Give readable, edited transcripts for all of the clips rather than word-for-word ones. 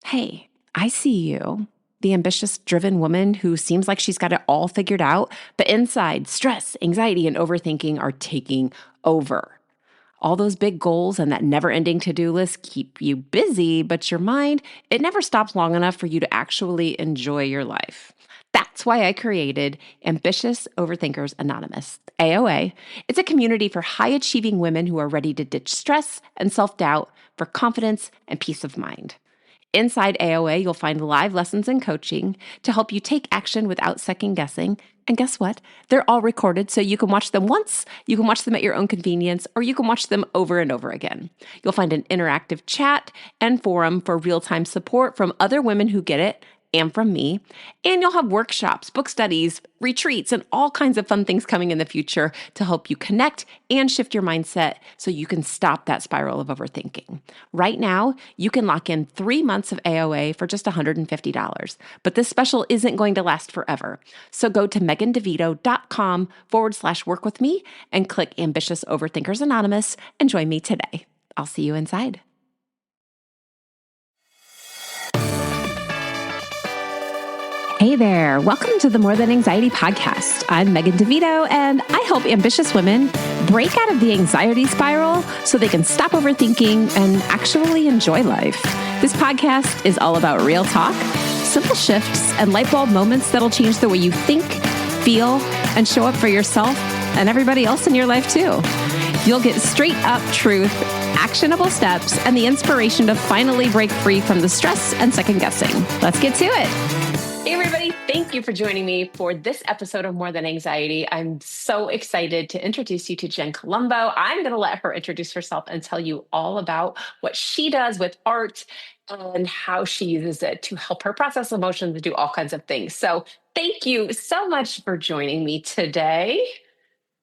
Hey, I see you, the ambitious, driven woman who seems like she's got it all figured out, but inside, stress, anxiety, and overthinking are taking over. All those big goals and that never ending to do list keep you busy, but your mind, it never stops long enough for you to actually enjoy your life. That's why I created Ambitious Overthinkers Anonymous, AOA. It's a community for high achieving women who are ready to ditch stress and self doubt for confidence and peace of mind. Inside AOA, you'll find live lessons and coaching to help you take action without second guessing. And guess what? They're all recorded, so you can watch them once, you can watch them at your own convenience, or you can watch them over and over again. You'll find an interactive chat and forum for real-time support from other women who get it and from me. And you'll have workshops, book studies, retreats, and all kinds of fun things coming in the future to help you connect and shift your mindset so you can stop that spiral of overthinking. Right now, you can lock in 3 months of AOA for just $150, but this special isn't going to last forever. So go to megandevito.com/work with me and click Ambitious Overthinkers Anonymous and join me today. I'll see you inside. Hey there, welcome to the More Than Anxiety podcast. I'm Megan DeVito, and I help ambitious women break out of the anxiety spiral so they can stop overthinking and actually enjoy life. This podcast is all about real talk, simple shifts, and light bulb moments that'll change the way you think, feel, and show up for yourself and everybody else in your life too. You'll get straight up truth, actionable steps, and the inspiration to finally break free from the stress and second guessing. Let's get to it. Hey everybody, thank you for joining me for this episode of More Than Anxiety. I'm so excited to introduce you to Jen Colombo. I'm going to let her introduce herself and tell you all about what she does with art and how she uses it to help her process emotions and do all kinds of things. So thank you so much for joining me today.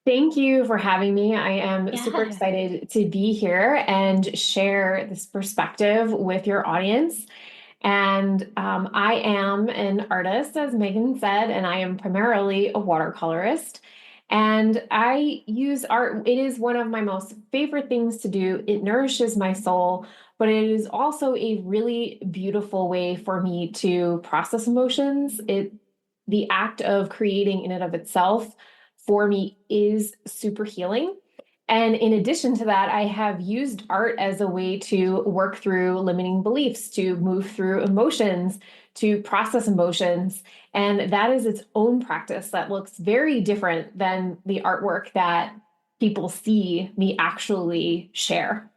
Thank you for having me. I am super excited to be here and share this perspective with your audience. And I am an artist, as Megan said, and I am primarily a watercolorist. And I use art. It is one of my most favorite things to do. It nourishes my soul, but it is also a really beautiful way for me to process emotions. The act of creating in and of itself for me is super healing. And in addition to that, I have used art as a way to work through limiting beliefs, to move through emotions, to process emotions. And that is its own practice that looks very different than the artwork that people see me actually share.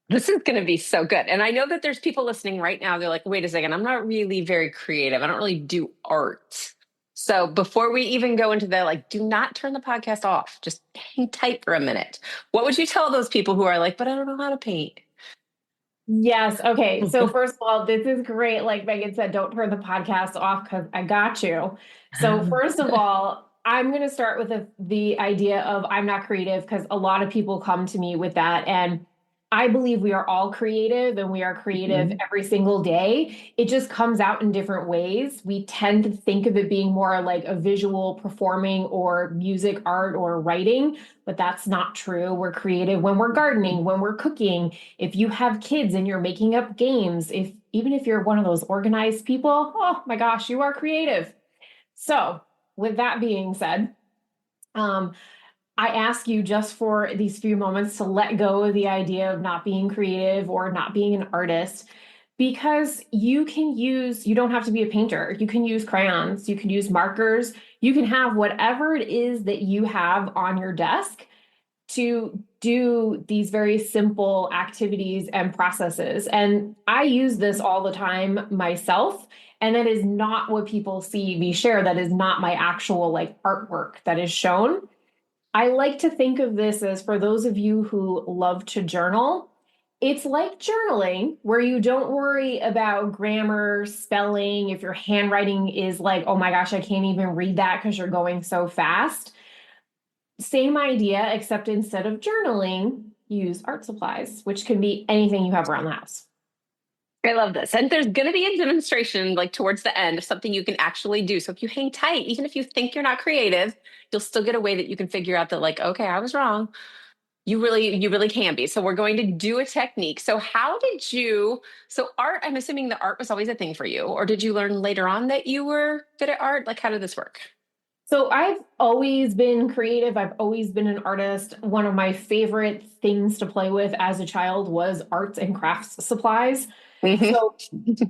This is going to be so good. And I know that there's people listening right now. They're like, wait a second, I'm not really very creative. I don't really do art. So before we even go into that, do not turn the podcast off. Just hang tight for a minute. What would you tell those people who are like, but I don't know how to paint? Yes. Okay. So first of all, this is great. Like Megan said, don't turn the podcast off because I got you. So first of all, I'm going to start with the idea of I'm not creative because a lot of people come to me with that. And I believe we are all creative and we are creative every single day. It just comes out in different ways. We tend to think of it being more like a visual performing or music, art, or writing, but that's not true. We're creative when we're gardening, when we're cooking. If you have kids and you're making up games, even if you're one of those organized people, oh my gosh, you are creative. So with that being said, I ask you just for these few moments to let go of the idea of not being creative or not being an artist, because you don't have to be a painter. You can use crayons, you can use markers, you can have whatever it is that you have on your desk to do these very simple activities and processes. And I use this all the time myself. And that is not what people see me share. That is not my actual artwork that is shown. I like to think of this as, for those of you who love to journal, it's like journaling where you don't worry about grammar, spelling. If your handwriting is like, oh my gosh, I can't even read that because you're going so fast. Same idea, except instead of journaling, use art supplies, which can be anything you have around the house. I love this. And there's going to be a demonstration towards the end of something you can actually do. So if you hang tight, even if you think you're not creative, you'll still get a way that you can figure out that okay, I was wrong. You really can be. So we're going to do a technique. So how did you, so art, I'm assuming that art was always a thing for you, or did you learn later on that you were good at art? Like, how did this work? So I've always been creative. I've always been an artist. One of my favorite things to play with as a child was arts and crafts supplies. Hmm. So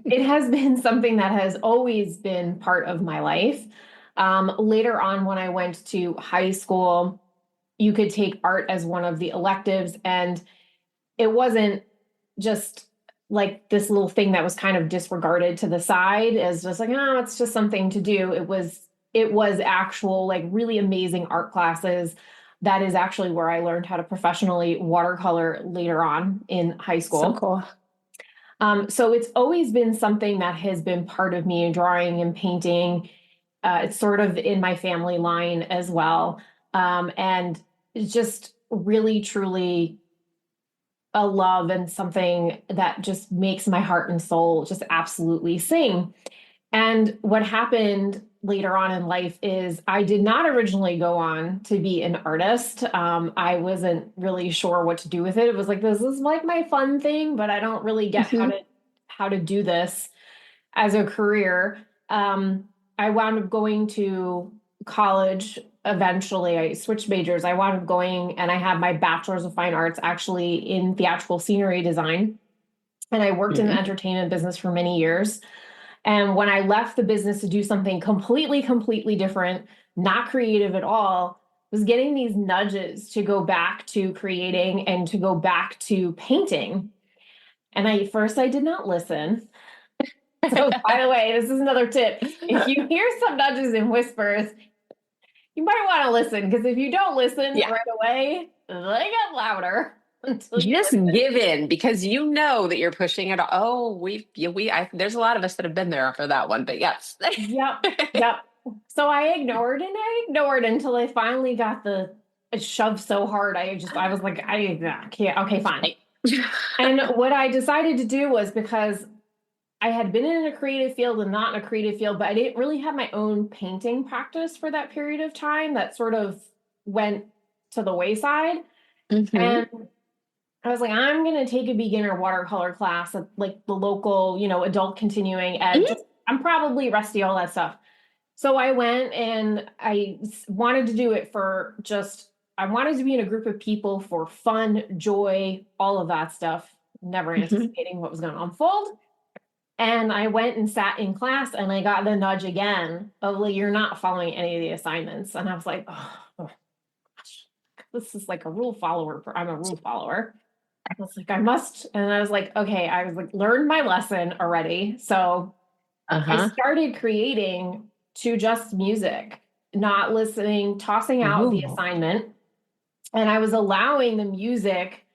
it has been something that has always been part of my life. Later on, when I went to high school, you could take art as one of the electives, and it wasn't just like this little thing that was kind of disregarded to the side as just like, oh, it's just something to do. It was actual like really amazing art classes. That is actually where I learned how to professionally watercolor later on in high So school. cool. So it's always been something that has been part of me, drawing and painting. It's sort of in my family line as well. And it's just really, truly a love and something that just makes my heart and soul just absolutely sing. And what happened later on in life is I did not originally go on to be an artist. I wasn't really sure what to do with it. It was like this is like my fun thing, but I don't really get Hmm. how to do this as a career. I wound up going to college eventually. I switched majors. I wound up going and I had my bachelor's of fine arts actually in theatrical scenery design. And I worked in the entertainment business for many years. And when I left the business to do something completely, completely different, not creative at all, was getting these nudges to go back to creating and to go back to painting. And I did not listen. So, by the way, this is another tip. If you hear some nudges and whispers, you might want to listen because if you don't listen Yeah. right away, they get louder until you Just listen. give in because you know that you're pushing it. Oh, there's a lot of us that have been there for that one, but yes. Yep, yep. So I ignored and I ignored until I finally got the shove so hard. I was like, I can't. Okay, fine. Right. And what I decided to do was because I had been in a creative field and not in a creative field, but I didn't really have my own painting practice for that period of time. That sort of went to the wayside. Hmm. And I was like, I'm going to take a beginner watercolor class at like the local, adult continuing ed. Just, I'm probably rusty, all that stuff. So I went and wanted to do it for just, I wanted to be in a group of people for fun, joy, all of that stuff, never Hmm. anticipating what was going to unfold. And I went and sat in class and I got the nudge again of like, you're not following any of the assignments. And I was like, oh gosh, this is like a rule follower. I'm a rule follower. I was like, I must. And I was like, okay, I was like, learned my lesson already. So I Uh-huh. started creating to just music, not listening, tossing out the Ooh. assignment. And I was allowing the music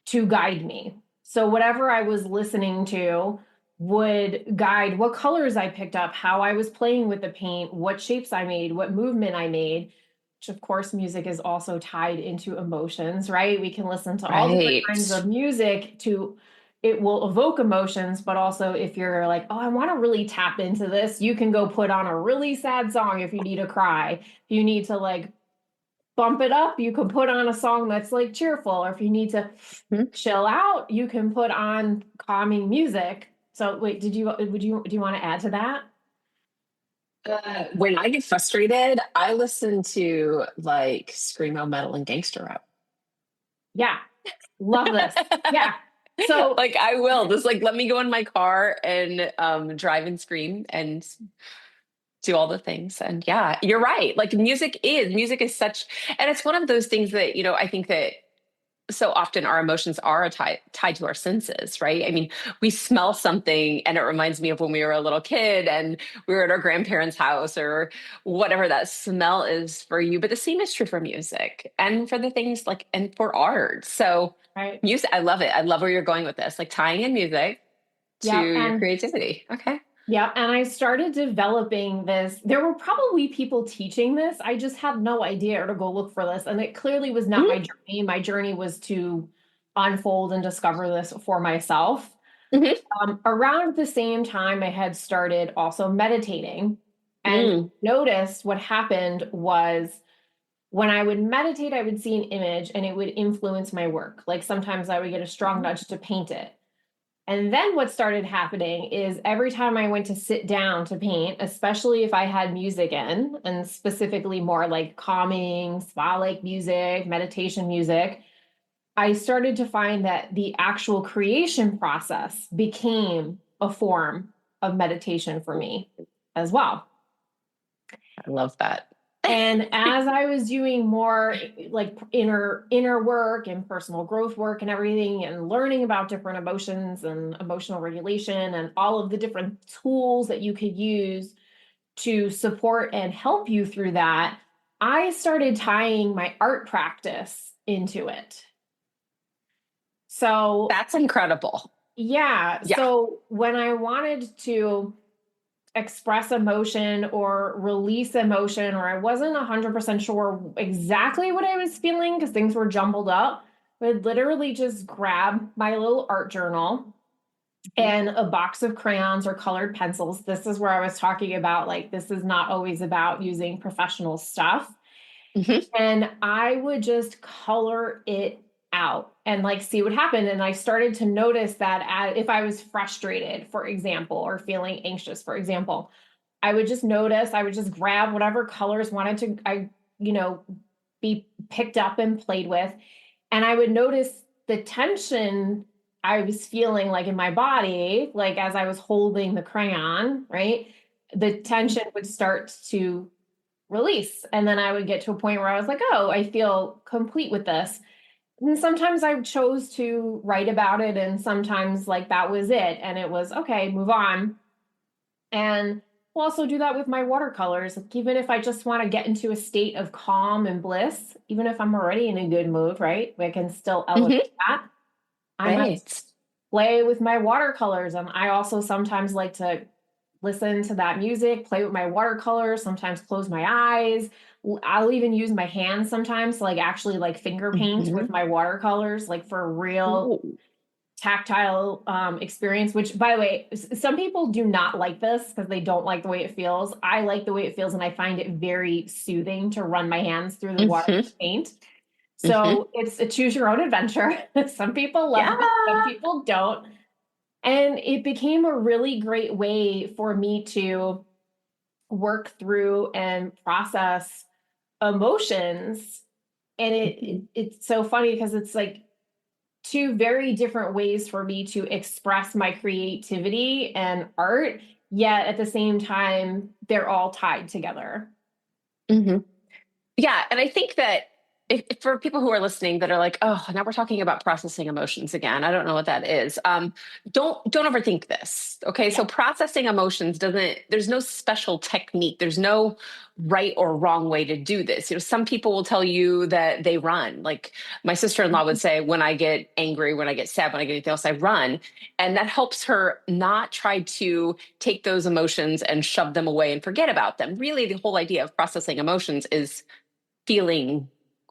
to guide me. So whatever I was listening to would guide what colors I picked up, how I was playing with the paint, what shapes I made, what movement I made, which of course music is also tied into emotions, right? We can listen to all different Right. kinds of music to it will evoke emotions, but also if you're like, oh, I want to really tap into this, you can go put on a really sad song if you need to cry. If you need to like bump it up, you can put on a song that's like cheerful, or if you need to Mhm. chill out, you can put on calming music. So wait, do you want to add to that? When I get frustrated, I listen to like screamo metal and gangster rap. Yeah, love this. Yeah. So Like I will just like let me go in my car and drive and scream and do all the things. And yeah, you're right. Like music is such, and it's one of those things that, I think that so often our emotions are tied to our senses, right? I mean, we smell something and it reminds me of when we were a little kid and we were at our grandparents' house or whatever that smell is for you. But the same is true for music and for the things like, and for art. So right. music, I love it. I love where you're going with this, like tying in music to Yeah. your And creativity. Okay. yeah, and I started developing this. There were probably people teaching this. I just had no idea or to go look for this. And it clearly was not my journey. My journey was to unfold and discover this for myself. Mm-hmm. Around the same time, I had started also meditating and Mm. noticed what happened was When I would meditate, I would see an image and it would influence my work. Like sometimes I would get a strong nudge to paint it. And then what started happening is every time I went to sit down to paint, especially if I had music in, and specifically more like calming, spa-like music, meditation music, I started to find that the actual creation process became a form of meditation for me as well. I love that. And as I was doing more like inner work and personal growth work and everything, and learning about different emotions and emotional regulation and all of the different tools that you could use to support and help you through that, I started tying my art practice into it. So, That's incredible. yeah. Yeah. So when I wanted to express emotion or release emotion, or I wasn't 100% sure exactly what I was feeling because things were jumbled up, I would literally just grab my little art journal and a box of crayons or colored pencils. This is where I was talking about, like, this is not always about using professional stuff. Mm-hmm. And I would just color it out and like see what happened. And I started to notice that if I was frustrated, for example, or feeling anxious, for example, I would just notice, I would just grab whatever colors wanted to, you know, be picked up and played with. And I would notice the tension I was feeling like in my body, like as I was holding the crayon, right? The tension would start to release. And then I would get to a point where I was like, oh, I feel complete with this. And sometimes I chose to write about it, and sometimes like that was it. And it was okay, move on. And we'll also do that with my watercolors. Like, even if I just want to get into a state of calm and bliss, even if I'm already in a good mood, right? I can still Mm-hmm. elevate that. I might Right. play with my watercolors. And I also sometimes like to listen to that music, play with my watercolors, sometimes close my eyes. I'll even use my hands sometimes to like actually like finger paint Mm-hmm. with my watercolors, like for real Ooh. tactile experience, which by the way, some people do not like this because they don't like the way it feels. I like the way it feels and I find it very soothing to run my hands through the water Mm-hmm. to paint. Mm-hmm. So it's a choose your own adventure. Some people love Yeah. it, some people don't. And it became a really great way for me to work through and process emotions. And Mhm. it's so funny because it's like two very different ways for me to express my creativity and art, yet at the same time, they're all tied together. Mhm. Yeah, and I think that if for people who are listening that are like, oh, now we're talking about processing emotions again. I don't know what that is. Don't overthink this. Okay, Yeah. so processing emotions doesn't. There's no special technique. There's no right or wrong way to do this. You know, some people will tell you that they run. Like my sister-in-law would say, when I get angry, when I get sad, when I get anything else, I run, and that helps her not try to take those emotions and shove them away and forget about them. Really, the whole idea of processing emotions is feeling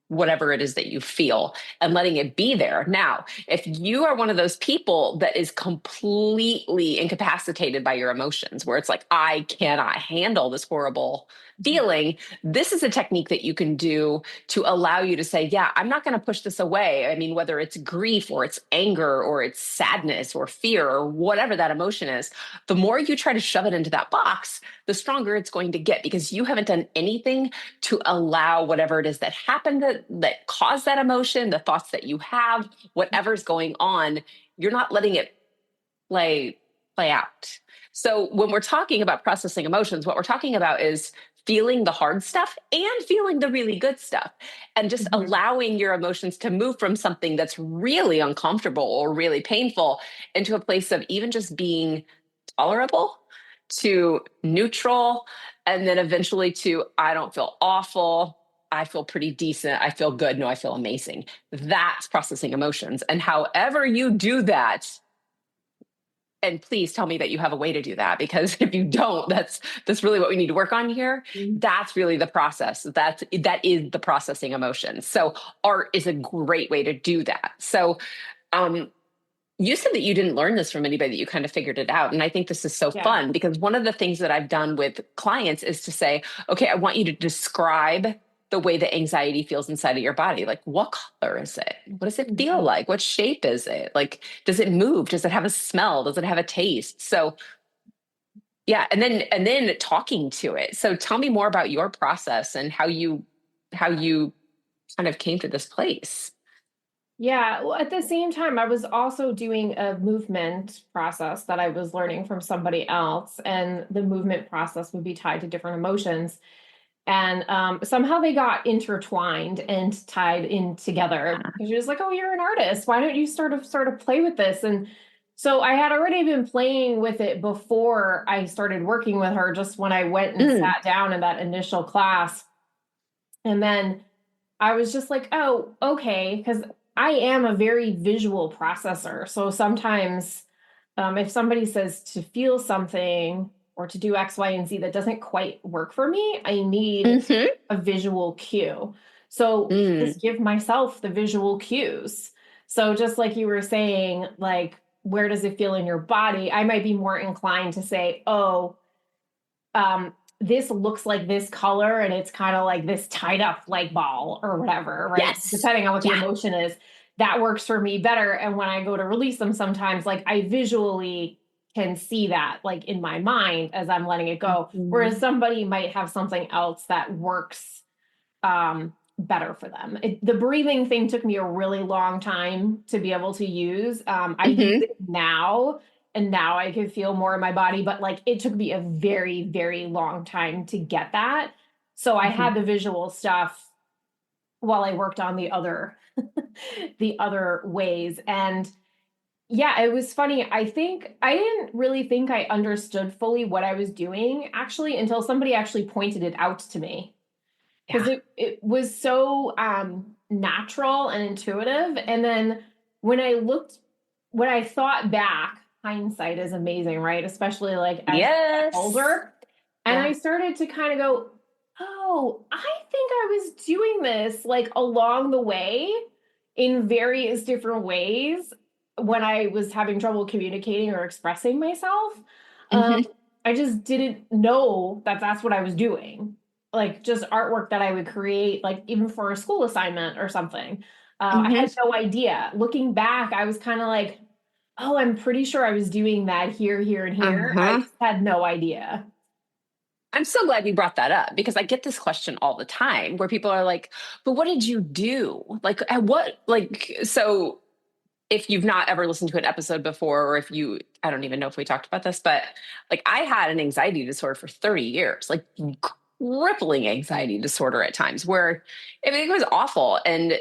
whatever it is that you feel and letting it be there. Now, if you are one of those people that is completely incapacitated by your emotions, where it's like, I cannot handle this horrible feeling, this is a technique that you can do to allow you to say, yeah, I'm not going to push this away. I mean, whether it's grief or it's anger or it's sadness or fear or whatever that emotion is, the more you try to shove it into that box, the stronger it's going to get because you haven't done anything to allow whatever it is that happened that caused that emotion, the thoughts that you have, whatever's going on, you're not letting it play play out. So when we're talking about processing emotions, what we're talking about is feeling the hard stuff and feeling the really good stuff and just Mhm. allowing your emotions to move from something that's really uncomfortable or really painful into a place of even just being tolerable to neutral and then eventually to I don't feel awful, I feel pretty decent, I feel good, no, I feel amazing. That's processing emotions. And however you do that, and please tell me that you have a way to do that because if you don't, that's really what we need to work on here. That's really the process. That is the processing emotions. So art is a great way to do that. So um you said that you didn't learn this from anybody, that you kind of figured it out. And I think this is so Yeah. fun because one of the things that I've done with clients is to say, okay, I want you to describe the way that anxiety feels inside of your body. Like, what color is it? What does it feel like? What shape is it? Like, does it move? Does it have a smell? Does it have a taste? So, yeah, and then talking to it. So, tell me more about your process and how you kind of came to this place. Yeah, well, at the same time, I was also doing a movement process that I was learning from somebody else, and the movement process would be tied to different emotions. And somehow they got intertwined and tied in together because you're just like, oh, you're an artist. Why don't you sort of play with this? And so I had already been playing with it before I started working with her, just when I went and Mm, sat down in that initial class. And then I was just like, oh, okay, because I am a very visual processor. So sometimes if somebody says to feel something or to do X, Y, and Z that doesn't quite work for me, I need hmm a visual cue. So mm, just give myself the visual cues. So just like you were saying, like, where does it feel in your body? I might be more inclined to say, oh, this looks like this color and it's kind of like this tied up like ball or whatever, right? yes. Depending on what the Yeah. emotion is, that works for me better. And when I go to release them, sometimes like I visually can see that like in my mind as I'm letting it go. Whereas Mhm. somebody might have something else that works better for them. The breathing thing took me a really long time to be able to use. I use hmm it now, and now I can feel more in my body, but like it took me a very, very long time to get that. So I hmm had the visual stuff while I worked on the other the other ways. And yeah, it was funny. I think I didn't really think I understood fully what I was doing actually until somebody actually pointed it out to me because Yeah. it was so natural and intuitive. And then when I looked, when I thought back, hindsight is amazing, right? Especially like as you get Yes. older. And I Yeah. started to kind of go, oh, I think I was doing this like along the way in various different ways when I was having trouble communicating or expressing myself. Um, hmm I just didn't know that that's what I was doing, like just artwork that I would create, like even for a school assignment or something. I hmm had no idea. Looking back, I was kind of like, oh, I'm pretty sure I was doing that here, here, and here. I Uh-huh. just had no idea. I'm so glad you brought that up because I get this question all the time where people are like, but what did you do? Like, at what, like, so if you've not ever listened to an episode before, or if you, I don't even know if we talked about this, but like I had an anxiety disorder for 30 years, like crippling anxiety disorder at times where I mean, it was awful. And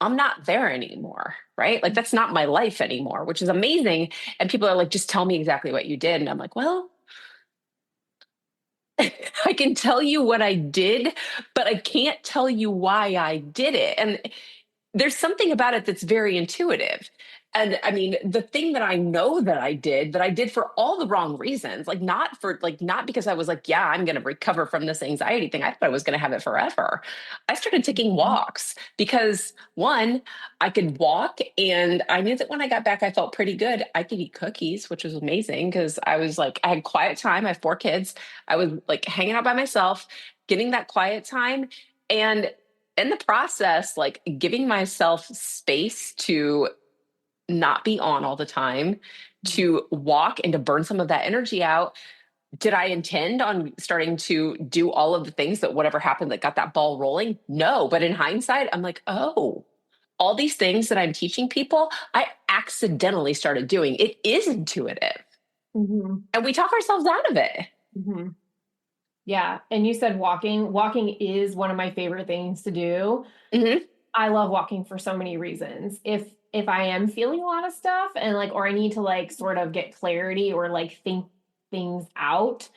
I'm not there anymore, right? Like that's not my life anymore, which is amazing. And people are like, just tell me exactly what you did. And I'm like, well, I can tell you what I did, but I can't tell you why I did it. And there's something about it that's very intuitive. And I mean, the thing that I know that I did for all the wrong reasons, like not for like not because I was like, yeah, I'm going to recover from this anxiety thing. I thought I was going to have it forever. I started taking Mhm. walks because one, I could walk and I knew that when I got back I felt pretty good. I could eat cookies, which was amazing because I was like I had quiet time. I have four kids. I was like hanging out by myself, getting that quiet time and in the process, like giving myself space to not be on all the time, to walk and to burn some of that energy out. Did I intend on starting to do all of the things that whatever happened that got that ball rolling? No. But in hindsight, I'm like, oh, all these things that I'm teaching people, I accidentally started doing. It is intuitive. Mhm. And we talk ourselves out of it. Mhm. Yeah. And you said walking. Walking is one of my favorite things to do. hmm I love walking for so many reasons. If I am feeling a lot of stuff and like or I need to like sort of get clarity or like think things out,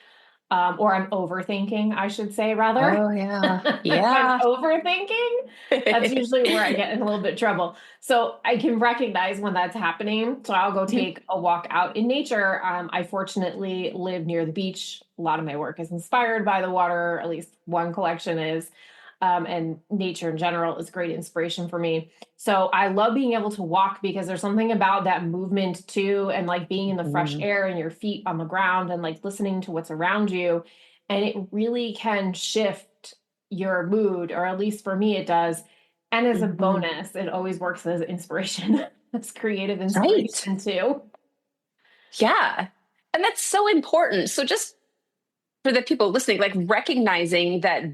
or I'm overthinking, I should say rather. Oh, yeah. If I'm Yeah. overthinking, that's usually where I get in a little bit of trouble. So I can recognize when that's happening. So I'll go Mhm. take a walk out in nature. I fortunately live near the beach. A lot of my work is inspired by the water, at least one collection is. And nature in general is great inspiration for me. So I love being able to walk because there's something about that movement too, and like being in the fresh Mhm. air and your feet on the ground and like listening to what's around you. And it really can shift. your mood, or at least for me, it does. And as a Mhm. bonus, it always works as inspiration, as creative Right. inspiration too. Yeah. And that's so important. So just for the people listening, like recognizing that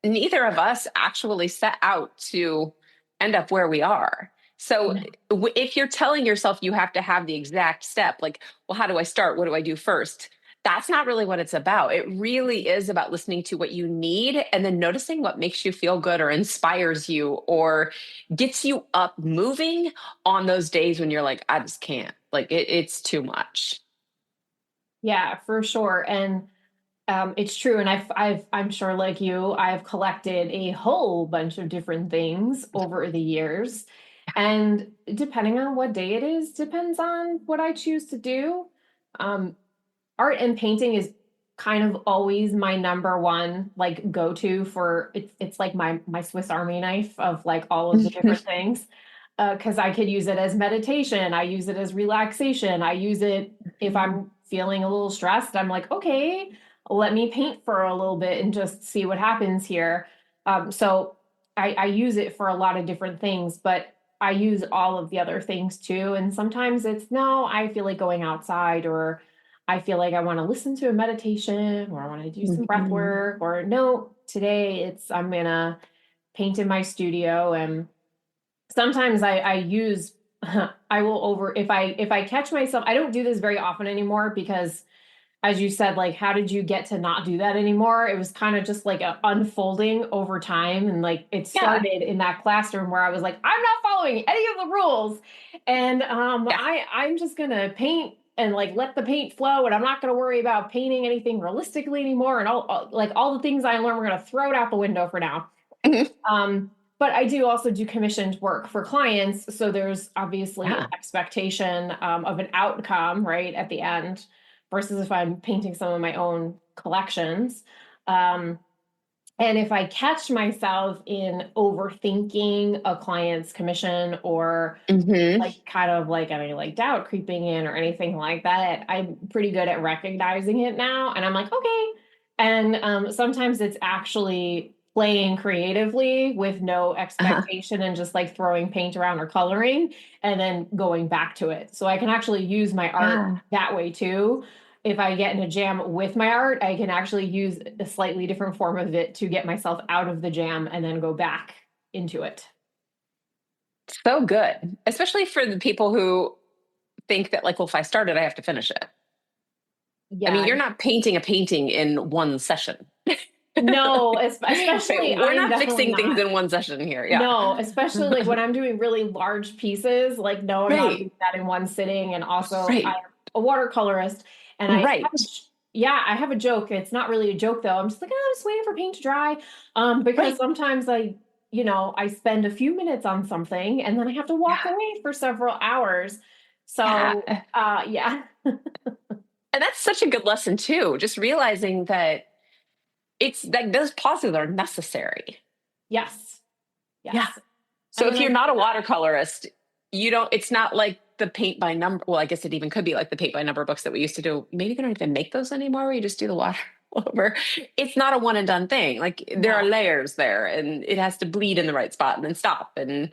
neither of us actually set out to end up where we are. So if you're telling yourself you have to have the exact step, like, well, how do I start? What do I do first? That's not really what it's about. It really is about listening to what you need and then noticing what makes you feel good or inspires you or gets you up moving on those days when you're like, I just can't. Like it's too much. Yeah, for sure. And it's true. And I'm sure, like you, I've collected a whole bunch of different things over the years. And depending on what day it is, depends on what I choose to do. Um, Art and painting is kind of always my number one like go to for it's like my Swiss Army knife of like all of the different things. Because I could use it as meditation, I use it as relaxation, I use it if I'm feeling a little stressed. I'm like, okay, let me paint for a little bit and just see what happens here. So I use it for a lot of different things, but I use all of the other things too. And sometimes it's no, I feel like going outside, or I feel like I want to listen to a meditation, or I want to do some breath Mhm. work, or no, today it's I'm gonna paint in my studio. And sometimes I use I will over if I catch myself, I don't do this very often anymore because as you said, like how did you get to not do that anymore? It was kind of just like a unfolding over time. And like it Yeah. started in that classroom where I was like, I'm not following any of the rules. And Yeah. I'm just gonna paint and like let the paint flow, and I'm not gonna worry about painting anything realistically anymore. And like all the things I learned, we're gonna throw it out the window for now. Mhm. But I do also do commissioned work for clients. So there's obviously an Yeah. expectation of an outcome, right, at the end, versus if I'm painting some of my own collections. Um, and if I catch myself in overthinking a client's commission, or Hmm. like kind of like any like doubt creeping in or anything like that, I'm pretty good at recognizing it now. And I'm like, okay. And sometimes it's actually playing creatively with no Uh-huh. expectation and just like throwing paint around or coloring and then going back to it. So I can actually use my art Yeah. that way too. If I get in a jam with my art, I can actually use a slightly different form of it to get myself out of the jam and then go back into it. So good. Especially for the people who think that, like, well, if I started, I have to finish it. I mean, Yeah. you're not painting a painting in one session. No, especially We're I'm not definitely fixing things not. in one session here. Yeah. No, especially like when I'm doing really large pieces, like no, I'm not Right. doing that in one sitting. And also I'm Right. a watercolorist, and Right. yeah, I have a joke. It's not really a joke though. I'm just like, oh, I'm just waiting for paint to dry. Because Right. sometimes I spend a few minutes on something and then I have to walk Yeah. away for several hours. So Yeah. yeah. And that's such a good lesson too. Just realizing that it's that those pauses are necessary. Yes. Yeah. Yes. So And if then you're I not a watercolorist, you don't, it's not like the paint by number. Well, I guess it even could be like the paint by number books that we used to do. Maybe they don't even make those anymore where you just do the water over. It's not a one and done thing. Like there are no. layers there and it has to bleed in the right spot and then stop. And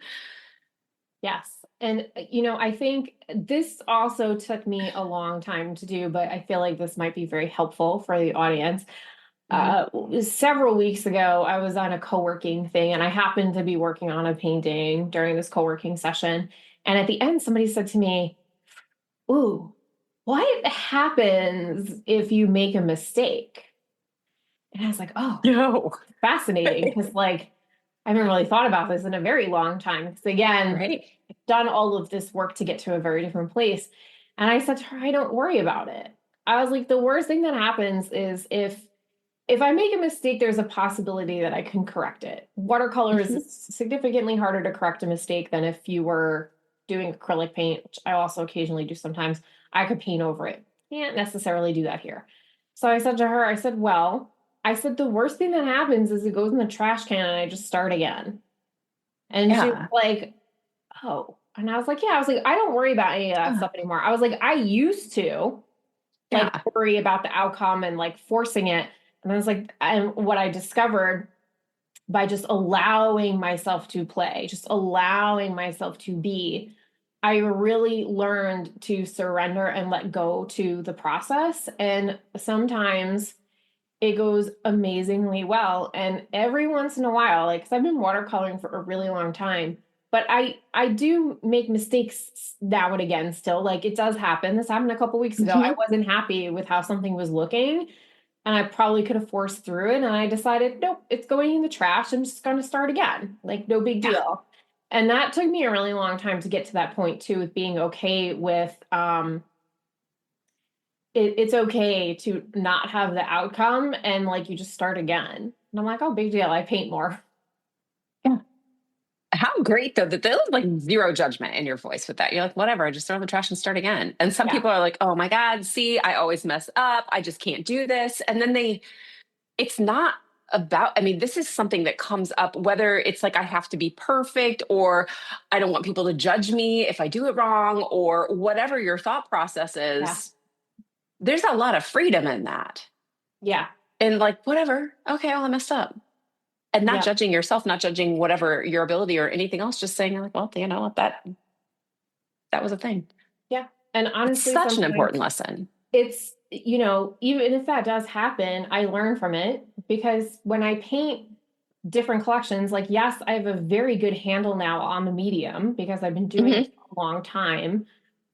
Yes. And, I think this also took me a long time to do, but I feel like this might be very helpful for the audience. Mhm. Several weeks ago, I was on a co working thing, and I happened to be working on a painting during this co working session. And at the end, somebody said to me, ooh, what happens if you make a mistake? And I was like, oh, No. fascinating. Because, like, I haven't really thought about this in a very long time. Because, again, Right. done all of this work to get to a very different place. And I said to her, I don't worry about it. I was like, the worst thing that happens is if I make a mistake, there's a possibility that I can correct it. Watercolor is Mhm. significantly harder to correct a mistake than if you were doing acrylic paint, which I also occasionally do sometimes. I could paint over it. Can't necessarily do that here. So I said to her, I said, well, I said, the worst thing that happens is it goes in the trash can and I just start again. And she was Yeah. like, oh. And I was like, yeah, I was like, I don't worry about any of that Uh, stuff anymore. I was like, I used to like yeah. worry about the outcome and like forcing it. And I was like, and what I discovered by just allowing myself to play, just allowing myself to be, I really learned to surrender and let go to the process. And sometimes it goes amazingly well. And every once in a while, like, 'cause I've been watercoloring for a really long time, but I do make mistakes now and again still. Like, it does happen. This happened a couple weeks ago. I Mhm. wasn't happy with how something was looking, and I probably could have forced through it. And I decided, nope, it's going in the trash. I'm just going to start again. Like, no big Yeah. deal. And that took me a really long time to get to that point too, with being okay with it's okay to not have the outcome, and like you just start again. And I'm like, oh, big deal. I paint more. Yeah. How great though that there's like zero judgment in your voice with that. You're like, whatever, I just throw in the trash and start again. And some Yeah. people are like, oh my God, see, I always mess up. I just can't do this. And then it's not about, I mean, this is something that comes up, whether it's like I have to be perfect or I don't want people to judge me if I do it wrong or whatever your thought process Yeah. is. There's a lot of freedom in that. Yeah. And like, whatever, okay, well, I messed up. And not Yeah. judging yourself, not judging whatever your ability or anything else, just saying like, well, you know what, that was a thing. Yeah. And It's honestly, such an sometimes important lesson. it's, even if that does happen, I learn from it, because when I paint different collections, like, yes, I have a very good handle now on the medium because I've been doing it Hmm. for a long time.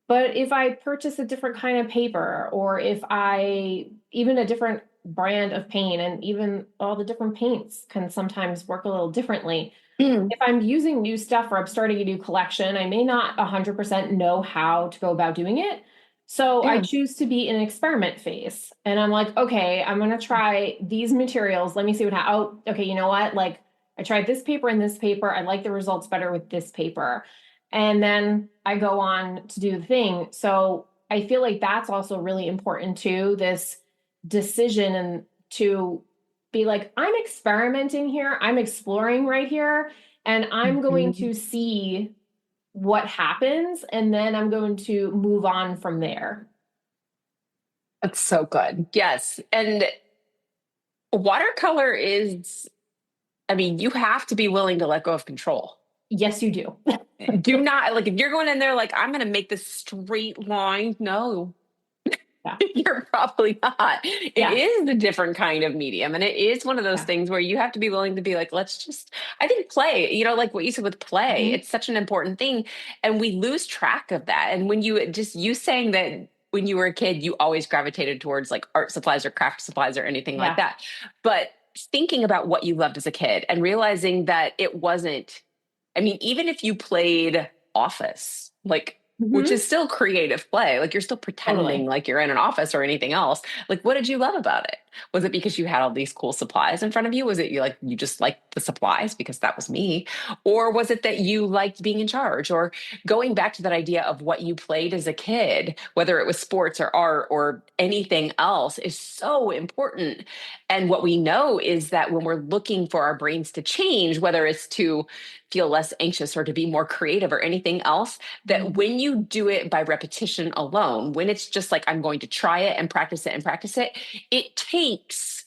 But if I purchase a different kind of paper, or if I even a different brand of paint, and even all the different paints can sometimes work a little differently. Mm, If I'm using new stuff or I'm starting a new collection, I may not 100% know how to go about doing it. So I yeah. choose to be in an experiment phase. And I'm like, okay, I'm going to try these materials. Let me see oh, okay, you know what? Like, I tried this paper and this paper. I like the results better with this paper. And then I go on to do the thing. So I feel like that's also really important too, this decision, and to be like, I'm experimenting here, I'm exploring right here, and I'm going Mhm. to see what happens, and then I'm going to move on from there. That's so good. Yes. And watercolor is, I mean, you have to be willing to let go of control. Yes, you do. Do not, like, if you're going in there, like, I'm going to make this straight line. No, Yeah. you're probably not. It Yeah. is a different kind of medium. And it is one of those Yeah. things where you have to be willing to be like, let's just, I think play, like what you said with play, Mhm. it's such an important thing. And we lose track of that. And when you saying that when you were a kid, you always gravitated towards like art supplies or craft supplies or anything like Yeah. that. But thinking about what you loved as a kid and realizing that it wasn't, I mean, even if you played Office, like, which Hmm. is still creative play, like you're still pretending Totally. like you're in an office or anything else. Like, what did you love about it? Was it because you had all these cool supplies in front of you? Was it you just liked the supplies because that was me? Or was it that you liked being in charge? Or going back to that idea of what you played as a kid, whether it was sports or art or anything else, is so important. And what we know is that when we're looking for our brains to change, whether it's to feel less anxious or to be more creative or anything else, that Mhm. when you do it by repetition alone, when it's just like, I'm going to try it and practice it, it takes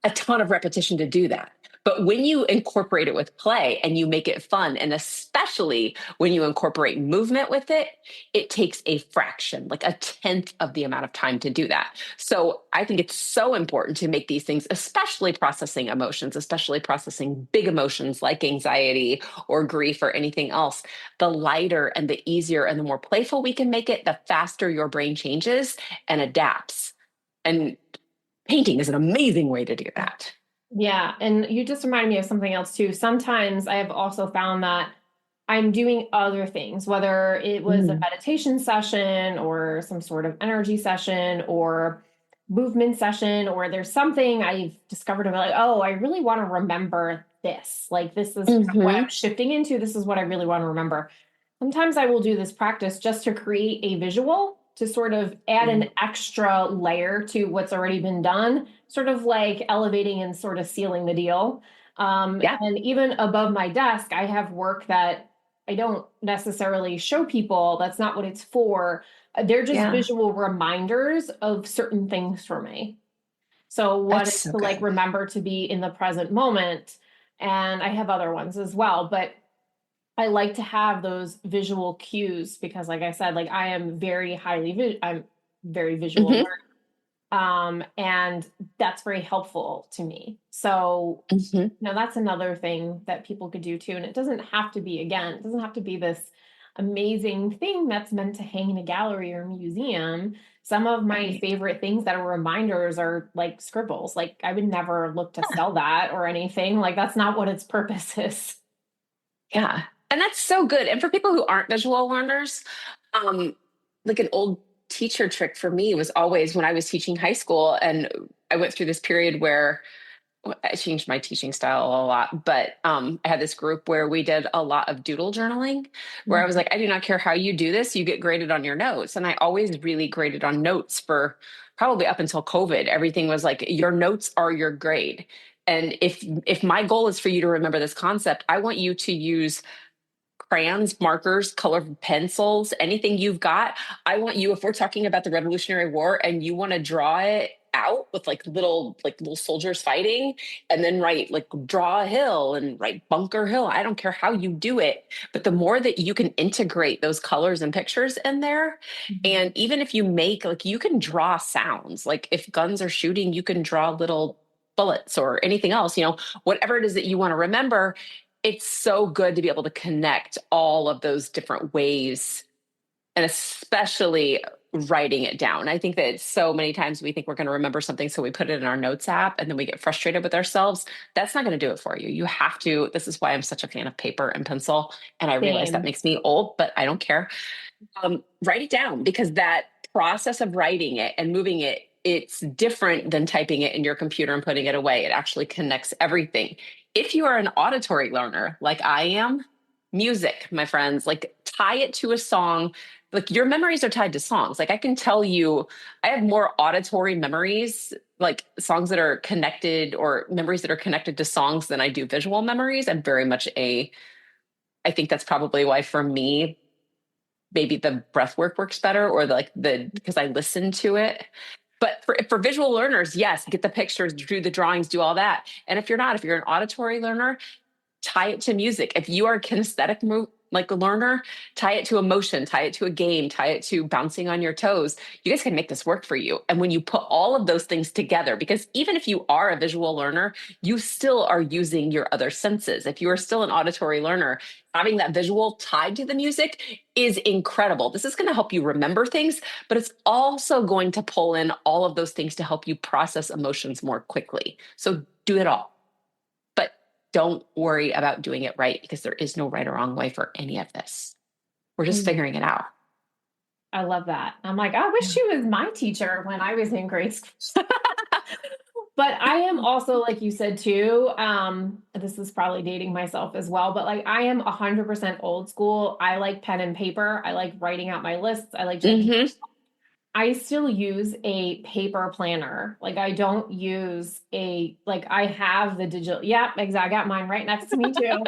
a ton of repetition to do that. But when you incorporate it with play and you make it fun, and especially when you incorporate movement with it, it takes a fraction, like a tenth of the amount of time to do that. So I think it's so important to make these things, especially processing emotions, especially processing big emotions like anxiety or grief or anything else, the lighter and the easier and the more playful we can make it, the faster your brain changes and adapts. And painting is an amazing way to do that. Yeah, and you just reminded me of something else too. Sometimes I have also found that I'm doing other things, whether it was a Mm. meditation session or some sort of energy session or movement session, or there's something I've discovered about, like, oh, I really want to remember this. Like, this is what Hmm. I'm shifting into. This is what I really want to remember. Sometimes I will do this practice just to create a visual, to sort of add an extra layer to what's already been done, sort of like elevating and sort of sealing the deal. Yeah, And even above my desk, I have work that I don't necessarily show people. That's not what it's for. They're just yeah, visual reminders of certain things for me. So one that's is so to like good. remember to be in the present moment. and I have other ones as well, but I like to have those visual cues because like I said, like I am I'm very visual Hmm. learner. And that's very helpful to me. So, Hmm. that's another thing that people could do too. And it doesn't have to be, again, it doesn't have to be this amazing thing that's meant to hang in a gallery or museum. Some of my Right. favorite things that are reminders are like scribbles. Like I would never look to sell that or anything. Like that's not what its purpose is. Yeah. And that's so good. And for people who aren't visual learners, um, like an old teacher trick for me was always when I was teaching high school, and I went through this period where I changed my teaching style a lot, but I had this group where we did a lot of doodle journaling, where I was Mhm. like, I do not care how you do this, you get graded on your notes. And I always really graded on notes for probably up until COVID. Everything was like, your notes are your grade. And if my goal is for you to remember this concept, I want you to use crayons, markers, colored pencils, anything you've got. I want you, if we're talking about the Revolutionary War and you want to draw it out with like little soldiers fighting, and then write like draw a hill and write Bunker Hill. I don't care how you do it, but the more that you can integrate those colors and pictures in there, Mhm. and even if you make like you can draw sounds, like if guns are shooting, you can draw little bullets or anything else, whatever it is that you want to remember. It's so good to be able to connect all of those different ways, and especially writing it down. I think that so many times we think we're going to remember something, so we put it in our notes app and then we get frustrated with ourselves. That's not going to do it for you. You have to. This is why I'm such a fan of paper and pencil. And I realize that Same. makes me old, but I don't care. Write it down, because that process of writing it and moving it, it's different than typing it in your computer and putting it away. It actually connects everything. If you are an auditory learner like I am, music, my friends, like tie it to a song. Like your memories are tied to songs. Like I can tell you, I have more auditory memories, like songs that are connected or memories that are connected to songs, than I do visual memories. I'm very much I think that's probably why for me maybe the breath work works better, or the because I listen to it. But for visual learners, yes, get the pictures, do the drawings, do all that. And if you're not, if you're an auditory learner, tie it to music. If you are a kinesthetic like a learner, tie it to emotion, tie it to a game, tie it to bouncing on your toes. You guys can make this work for you. And when you put all of those things together, because even if you are a visual learner, you still are using your other senses. If you are still an auditory learner, having that visual tied to the music is incredible. This is going to help you remember things, but it's also going to pull in all of those things to help you process emotions more quickly. So do it all. But don't worry about doing it right, because there is no right or wrong way for any of this. We're just Mm. figuring it out. I love that. I'm like, I wish Yeah. she was my teacher when I was in grade school. But I am also, like you said too, this is probably dating myself as well, but like I am 100% old school. I like pen and paper. I like writing out my lists. I like checking. Mm-hmm. I still use a paper planner. Like I don't use like I have the digital. Yeah, exactly. I got mine right next to me too.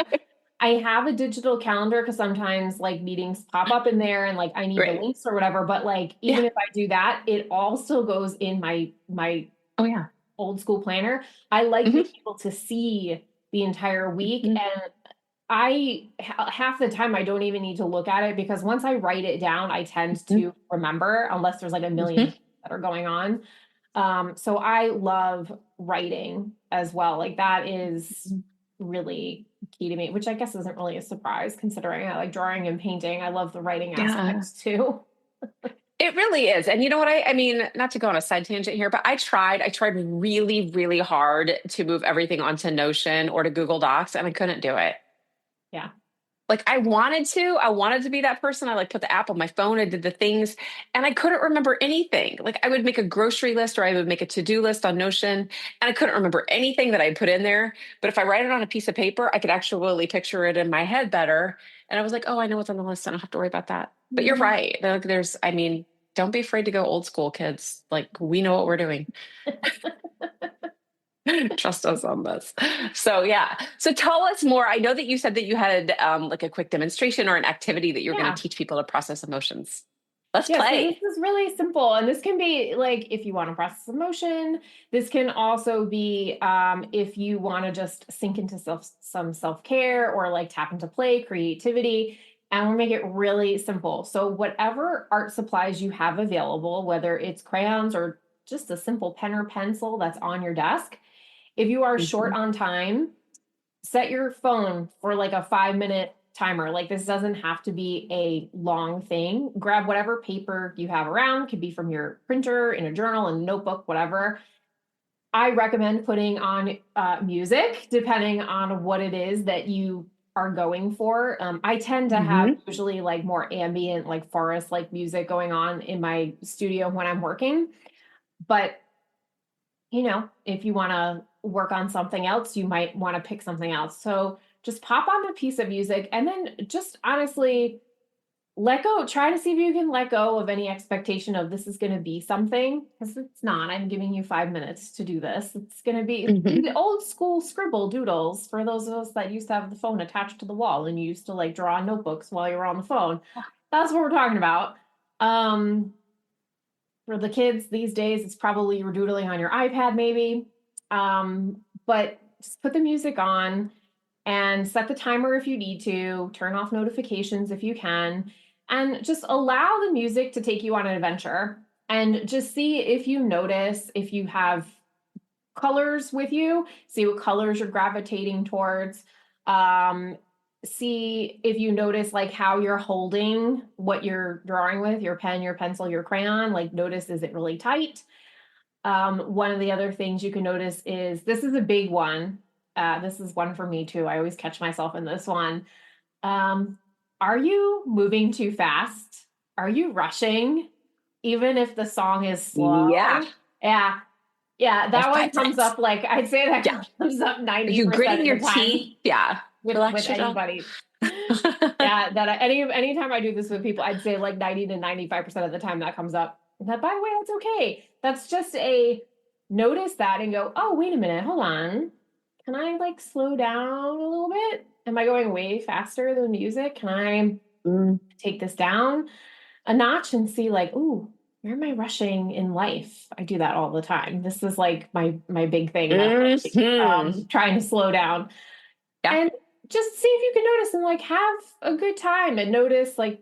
I have a digital calendar because sometimes like meetings pop up in there and like I need the Great. links or whatever. But like Yeah. even if I do that, it also goes in my Oh, yeah. old school planner. I like being Mm-hmm. able to see the entire week. Mm-hmm. And half the time I don't even need to look at it because once I write it down, I tend to remember unless there's like a million Mm-hmm. things that are going on. So I love writing as well. Like that is really key to me, which I guess isn't really a surprise considering I like drawing and painting. I love the writing Yeah. aspects too. It really is. And you know what? I mean, not to go on a side tangent here, but I tried really, really hard to move everything onto Notion or to Google Docs, and I couldn't do it. Yeah. Like I wanted to be that person. I like put the app on my phone, I did the things, and I couldn't remember anything. Like I would make a grocery list or I would make a to-do list on Notion, and I couldn't remember anything that I put in there. But if I write it on a piece of paper, I could actually picture it in my head better. And I was like, oh, I know what's on the list. I don't have to worry about that. But you're Mhm. right. I mean, don't be afraid to go old school, kids. Like we know what we're doing. Trust us on this. So yeah. So tell us more. I know that you said that you had like a quick demonstration or an activity that you were going to Yeah. teach people to process emotions. Let's Yeah, so this play. is really simple. And this can be like if you want to process emotion. This can also be if you want to just sink into some self-care or like tap into play, creativity, and we'll make it really simple. So whatever art supplies you have available, whether it's crayons or just a simple pen or pencil that's on your desk, if you are short Mhm. on time, set your phone for like a 5 minute timer. Like this doesn't have to be a long thing. Grab whatever paper you have around, could be from your printer, in a journal, in a notebook, whatever. I recommend putting on music depending on what it is that you are going for. I tend to have Mhm. usually like more ambient, like forest like music going on in my studio when I'm working. But if you want to work on something else, you might want to pick something else. So just pop on a piece of music and then just honestly let go. Try to see if you can let go of any expectation of this is going to be something because it's not. I'm giving you 5 minutes to do this. It's going to be Mhm. the old school scribble doodles for those of us that used to have the phone attached to the wall and you used to like draw on notebooks while you were on the phone. That's what we're talking about. Um, for the kids these days, it's probably you're doodling on your iPad, maybe. But just put the music on and set the timer if you need to, turn off notifications if you can, and just allow the music to take you on an adventure. And just see if you notice if you have colors with you, see what colors you're gravitating towards. Um, See if you notice like how you're holding what you're drawing with your pen, your pencil, your crayon. Like, notice, is it really tight? One of the other things you can notice is this is a big one. This is one for me too. I always catch myself in this one. Um, are you moving too fast? Are you rushing? Even if the song is Yeah. slow? Yeah, yeah, I have that one five comes minutes. up like I'd say that Yeah. comes up Are you 90% gritting of your the time teeth? Yeah. with Relax your jaw. anybody. Yeah, anytime I do this with people, I'd say like 90 to 95% of the time that comes up. And that, by the way, that's okay. That's just a notice that and go, oh, wait a minute, hold on. Can I like slow down a little bit? Am I going way faster than music? Can I Mm. take this down a notch and see like, ooh, where am I rushing in life? I do that all the time. This is like my big thing that Mhm. trying to slow down Yeah. and just see if you can notice and like have a good time and notice like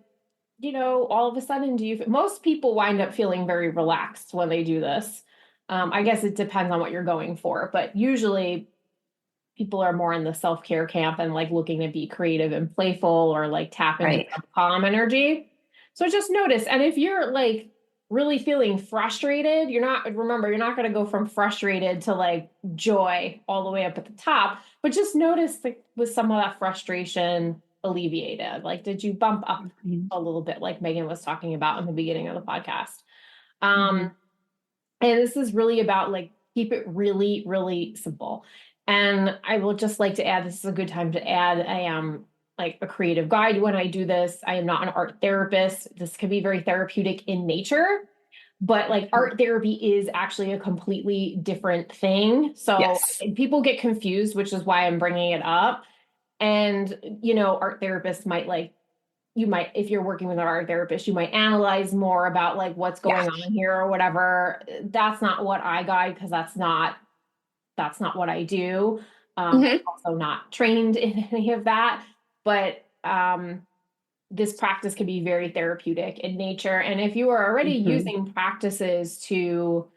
all of a sudden most people wind up feeling very relaxed when they do this. I guess it depends on what you're going for, but usually people are more in the self-care camp and like looking to be creative and playful or like tap into Right. some calm energy. So just notice. And if you're like really feeling frustrated, you're not going to go from frustrated to like joy all the way up at the top, but just notice like with some of that frustration alleviated. Like, did you bump up Mhm. a little bit like Megan was talking about in the beginning of the podcast? Mhm. Um, and this is really about like keep it really, really simple. And I will just like to add, this is a good time to add, I am like a creative guide when I do this. I am not an art therapist. This can be very therapeutic in nature, but like Mhm. art therapy is actually a completely different thing. So Yes. people get confused, which is why I'm bringing it up. And, art therapists might like you might, if you're working with an art therapist, you might analyze more about like what's Yeah. going on here or whatever. That's not what I guide because that's not what I do. I'm Mhm. also not trained in any of that, but this practice can be very therapeutic in nature. And if you are already Mhm. using practices to,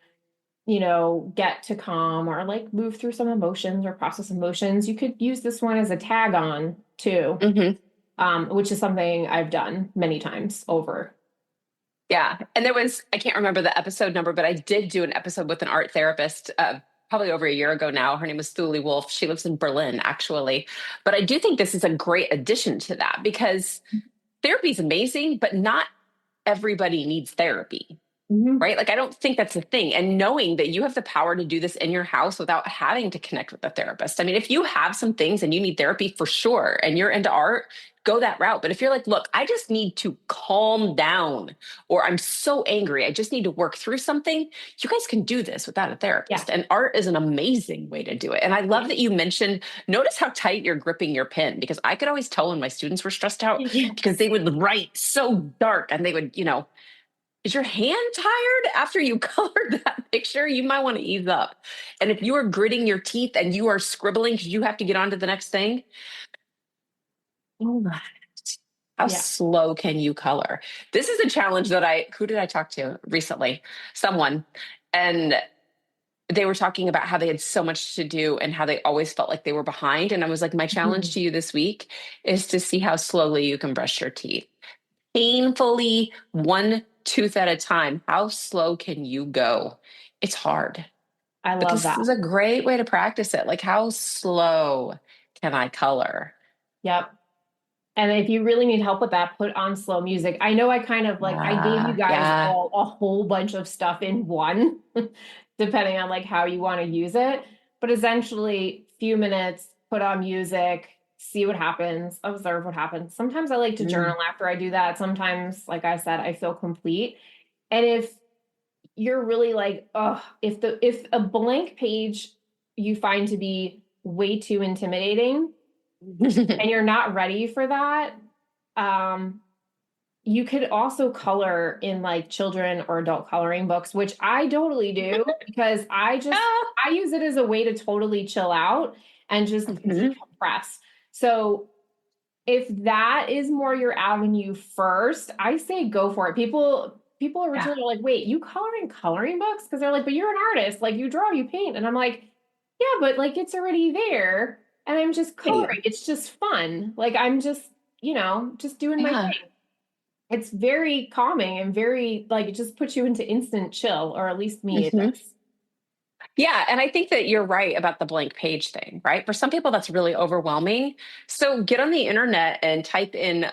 get to calm or like move through some emotions or process emotions, you could use this one as a tag on too, Mhm. which is something I've done many times over. Yeah. And I can't remember the episode number, but I did do an episode with an art therapist probably over a year ago now. Her name is Thule Wolf. She lives in Berlin, actually. But I do think this is a great addition to that because therapy is amazing, but not everybody needs therapy. Mhm. Right? Like, I don't think that's the thing. And knowing that you have the power to do this in your house without having to connect with a therapist. I mean, if you have some things and you need therapy for sure, and you're into art, go that route. But if you're like, look, I just need to calm down, or I'm so angry, I just need to work through something, you guys can do this without a Yeah. therapist. And art is an amazing way to do it. And I love that you mentioned, notice how tight you're gripping your pen, because I could always tell when my students were stressed out because Yes. they would write so dark and they would, Is your hand tired after you colored that picture? You might want to ease up. And if you are gritting your teeth and you are scribbling because you have to get on to the next thing, oh my, how Yeah. slow can you color? This is a challenge that who did I talk to recently? Someone. And they were talking about how they had so much to do and how they always felt like they were behind. And I was like, my challenge Mhm. to you this week is to see how slowly you can brush your teeth. Painfully, one tooth at a time. How slow can you go? It's hard, I but love this that. is a great way to practice it. Like, how slow can I color? Yep. And if you really need help with that, put on slow music. I know I kind of like I gave you Yeah, guys yeah. all a whole bunch of stuff in one, depending on like how you want to use it. But essentially, few minutes, put on music, see what happens, observe what happens. Sometimes I like to Mm. journal after I do that. Sometimes, like I said, I feel complete. And if you're really like, oh, if a blank page you find to be way too intimidating and you're not ready for that, um, you could also color in like children or adult coloring books, which I totally do because Ah. I use it as a way to totally chill out and just Mhm. decompress. So if that is more your avenue first, I say go for it. People Yeah. originally are like, wait, you color in coloring books? Because they're like, but you're an artist, like you draw, you paint. And I'm like, yeah, but like it's already there. And I'm just Right. coloring. It's just fun. Like I'm just, just doing my Yeah. thing. It's very calming and very like it just puts you into instant chill, or at least me, it Mhm. does. Yeah, and I think that you're right about the blank page thing, right? For some people, that's really overwhelming. So get on the internet and type in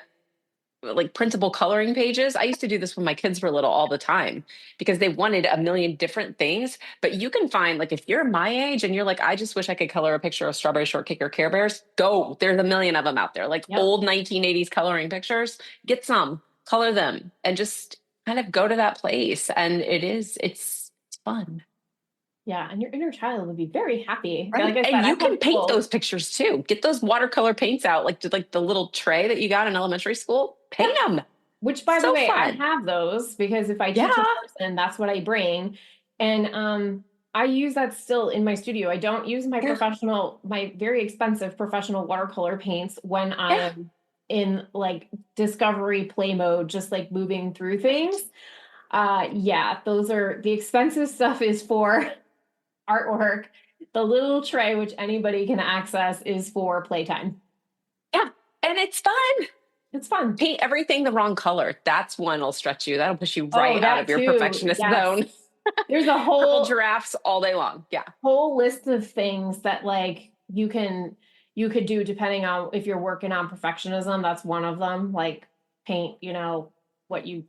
like printable coloring pages. I used to do this when my kids were little all the time because they wanted a million different things. But you can find, like, if you're my age and you're like, I just wish I could color a picture of strawberry shortcake or Care Bears, go. There's a million of them out there, like Yep. old 1980s coloring pictures. Get some, color them, and just kind of go to that place. And it's fun. Yeah. And your inner child would be very happy. Like Right. I said, And I you have can paint people. those pictures too. Get those watercolor paints out, like the little tray that you got in elementary school. Yep. Paint them. Which, by the So way, I fun. have those because if I Yeah. teach in person, that's what I bring. And I use that still in my studio. I don't use Yeah. my very expensive professional watercolor paints when I Yeah. am in like discovery play mode, just like moving through things. Right. Yeah, those are the expensive stuff is for artwork. The little tray, which anybody can access, is for playtime. Yeah. And it's fun. It's fun. Paint everything the wrong color. That's one will stretch you. That'll push you Oh, right out of that your too. perfectionist Yes. zone. There's a Purple giraffes all day long. Yeah. whole list of things that like you could do depending on if you're working on perfectionism. That's one of them. Like paint, what you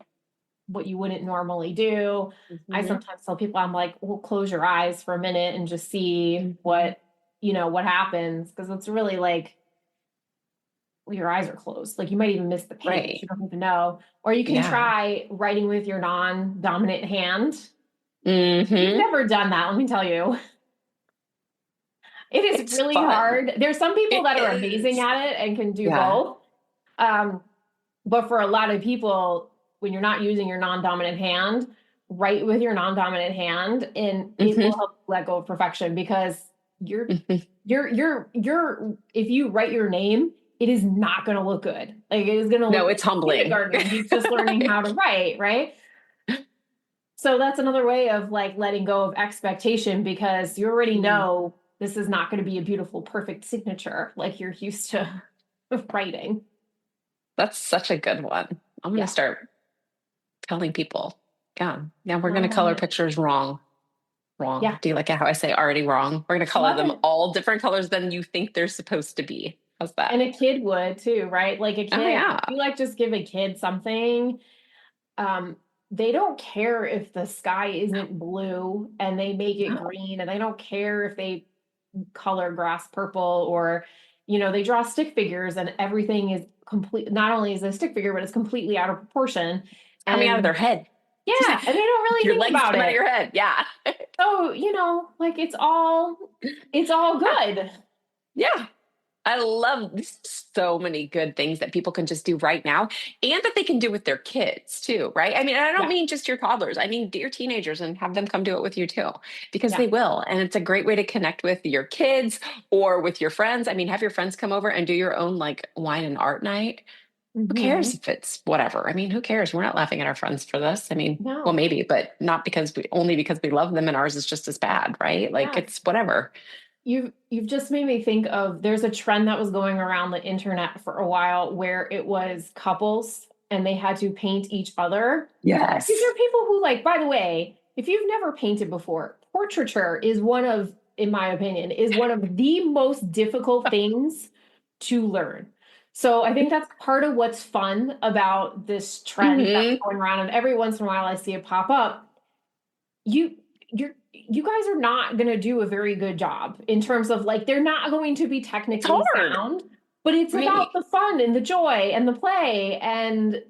what you wouldn't normally do. I Mhm. sometimes tell people I'm like, well, close your eyes for a minute and just see Mhm. what happens because it's really like well, your eyes are closed. Like you might even miss the page. Right. You don't even know. Or you can Yeah. try writing with your non-dominant hand. You've Hmm. never done that, let me tell you. It is It's really fun. hard. There's some people It that are amazing is. at it and can do Yeah. both. Um, but for a lot of people, when you're not using your non-dominant hand, write with your non-dominant hand, and it will Hmm. help you let go of perfection because you're Hmm. if you write your name, it is not going to look good. Like it is going to look No, like it's a humbling. kindergartner who's just learning how to write, right? So that's another way of like letting go of expectation because you already Mm. know this is not going to be a beautiful, perfect signature like you're used to writing. That's such a good one. I'm going to Yeah. start telling people, yeah, yeah, we're going to Love color it. pictures wrong. Wrong. Yeah. Do you like how I say already wrong? We're going to color Love them it. all different colors than you think they're supposed to be. How's And that? a kid would too, right? Like a Oh, kid, yeah. you like just give a kid something. Um, they don't care if the sky isn't blue and they make it No. green, and they don't care if they color grass purple or they draw stick figures and everything is complete not only is a stick figure but it's completely out of proportion It's coming out of and their head. yeah and they don't really Your think legs about come out of it, your head. Yeah. so like it's all Yeah. good. Yeah. I love so many good things that people can just do right now and that they can do with their kids too, right? I mean, and I don't Yeah. mean just your toddlers. I mean, your teenagers and have them come do it with you too, because Yeah. they will. And it's a great way to connect with your kids or with your friends. I mean, have your friends come over and do your own like wine and art night. Who cares Hmm. if it's whatever? I mean, who cares? We're not laughing at our friends for this. I mean, well, No. maybe, but not because only because we love them and ours is just as bad, right? Like Yeah. it's whatever. You've just made me think of there's a trend that was going around the internet for a while where it was couples and they had to paint each other. These Yes. are people who like, by the way, if you've never painted before, portraiture is one of, in my opinion, is one of the most difficult things to learn. So I think that's part of what's fun about this trend that's Hmm. going around. And every once in a while I see it pop up. You you guys are not going to do a very good job in terms of like they're not going to be It's technically hard, sound, but it's right? about the fun and the joy and the play and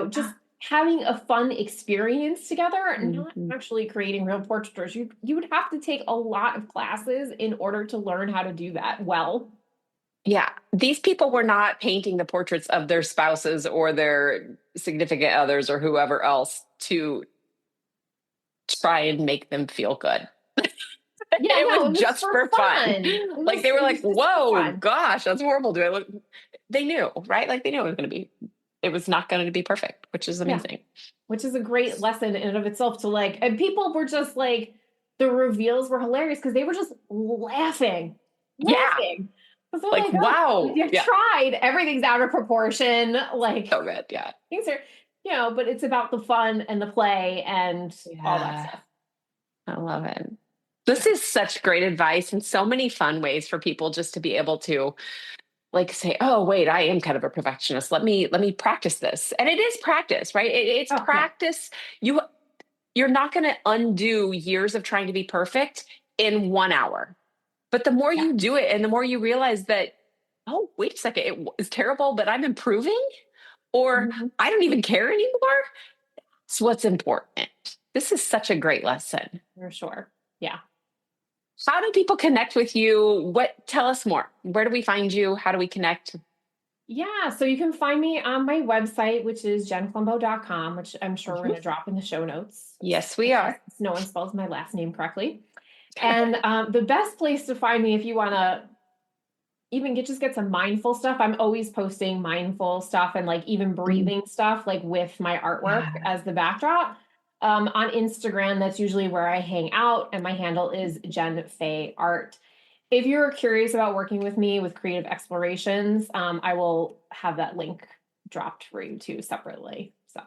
just having a fun experience together, not Mhm. actually creating real portraitures. You would have to take a lot of classes in order to learn how to do that well. Yeah, these people were not painting the portraits of their spouses or their significant others or whoever else to try and make them feel good. Yeah, It no, was it was just for for fun. fun. Like they were It like, was just for "Whoa, fun. gosh, that's horrible." Do I look? They knew, right? Like they knew it was going to be. It was not going to be perfect, which is Yeah. amazing. Which is a great lesson in and of itself to like, and people were just like, the reveals were hilarious because they were just Yeah, laughing. Because they're like like, oh, wow, you yeah, tried, everything's out of proportion. Like so good, yeah, things are, but it's about the fun and the play and all that yeah. stuff. I love it. This Yeah. is such great advice and so many fun ways for people just to be able to like say, "Oh, wait, I am kind of a perfectionist. Let me practice this." And it is practice, right? It's Oh, yeah. practice. You're not going to undo years of trying to be perfect in 1 hour. But the more Yeah. you do it and the more you realize that, oh, wait a second, is terrible, but I'm improving, or Mhm. I don't even care anymore. It's what's important. This is such a great lesson. For sure. Yeah. How do people connect with you? Tell us more. Where do we find you? How do we connect? Yeah, so you can find me on my website, which is jencolombo.com, which I'm sure we're going Mhm. to drop in the show notes, Yes, we in case are. no one spells my last name correctly. And the best place to find me if you want to even get some mindful stuff. I'm always posting mindful stuff and like even Mm, breathing stuff, like with my artwork yeah. as the backdrop. On Instagram, that's usually where I hang out, and my handle is Jen Fay Art. If you're curious about working with me with creative explorations, I will have that link dropped for you too separately. So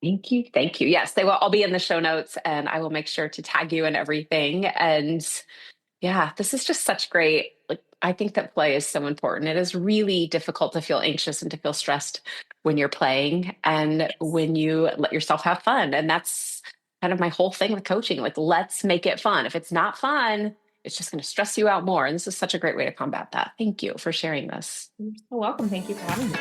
Thank you. Thank you. Yes, they will all be in the show notes and I will make sure to tag you and everything. And yeah, this is just such great. Like, I think that play is so important. It is really difficult to feel anxious and to feel stressed when you're playing and yes. when you let yourself have fun. And that's kind of my whole thing with coaching. Like, let's make it fun. If it's not fun, it's just going to stress you out more. And this is such a great way to combat that. Thank you for sharing this. You're so welcome. Thank you for having me.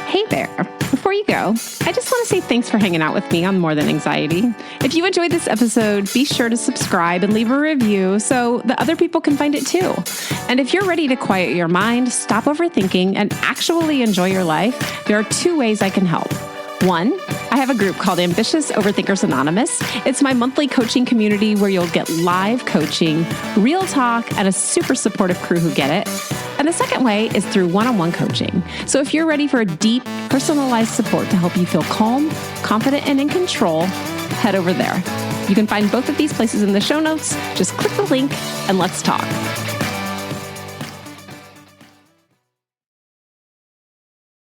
Hey there. Before you go, I just want to say thanks for hanging out with me on More Than Anxiety. If you enjoyed this episode, be sure to subscribe and leave a review so that other people can find it too. And if you're ready to quiet your mind, stop overthinking, and actually enjoy your life, there are 2 ways I can help. 1, I have a group called Ambitious Overthinkers Anonymous. It's my monthly coaching community where you'll get live coaching, real talk, and a super supportive crew who get it. And the second way is through one-on-one coaching. So if you're ready for a deep, personalized support to help you feel calm, confident, and in control, head over there. You can find both of these places in the show notes. Just click the link and let's talk.